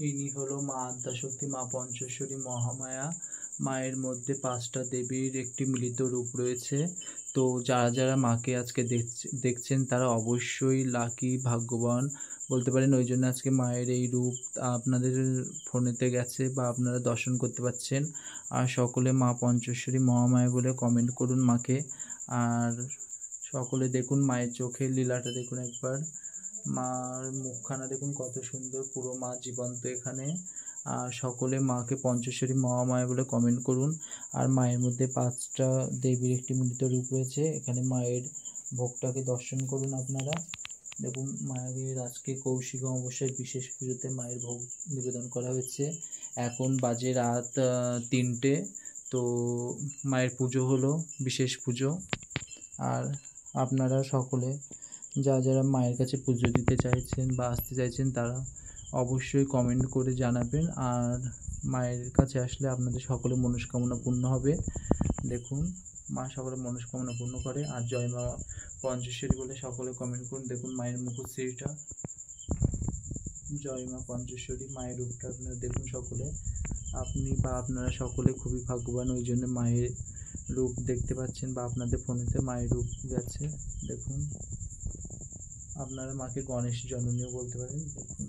ইনি হলো মা আদ্যাশক্তি, মা পঞ্চেশ্বরী মহামায়া। মায়ের মধ্যে 5টা দেবীর একটি মিলিত রূপ রয়েছে। তো যারা যারা মাকে আজকে দেখছেন তারা অবশ্যই লাকি, ভাগ্যবান বলতে পারেন। ওই জন্য আজকে মায়ের এই রূপ আপনাদের ফোনেতে গেছে বা আপনারা দর্শন করতে পাচ্ছেন। আর সকলে মা পঞ্চেশ্বরী মহামায়া বলে কমেন্ট করুন মাকে। আর সকলে দেখুন মায়ের চোখের লীলাটা দেখুন একবার। মার মুখখানা দেখুন কত সুন্দর, পুরো মা জীবন্ত এখানে। আর সকলে মাকে পঞ্চেশ্বরী মহামায়া বলে কমেন্ট করুন। আর মায়ের মধ্যে 5টা দেবীর একটি মিলিত রূপ রয়েছে। এখানে মায়ের ভোগটাকে দর্শন করুন আপনারা। দেখুন মায়ের আজকে কৌশিক অমাবস্যায় বিশেষ পুজোতে মায়ের ভোগ নিবেদন করা হয়েছে। এখন বাজে রাত 3টে। তো মায়ের পুজো হলো, বিশেষ পুজো। আর আপনারা সকলে যারা মায়ের কাছে পুজো দিতে চাইছেন বা আসতে চাইছেন তারা অবশ্যই কমেন্ট করে জানাবেন। আর মায়ের কাছে আসলে আপনাদের সকলের মনস্কামনা পূর্ণ হবে। দেখুন মা সকলের মনস্কামনা পূর্ণ করে। আর জয় মা পঞ্চেশ্বরী বলে সকলে কমেন্ট করুন। দেখুন মায়ের মুখশ্রীটা, জয় মা পঞ্চেশ্বরী। মায়ের রূপটা আপনারা দেখুন সকলে। আপনি বা আপনারা সকলে খুবই ভাগ্যবান, ওই জন্য মায়ের রূপ দেখতে পাচ্ছেন বা আপনাদের ফোনেতে মায়ের রূপ গেছে। দেখুন আপনারা মাকে গণেশ জননীও বলতে পারেন। দেখুন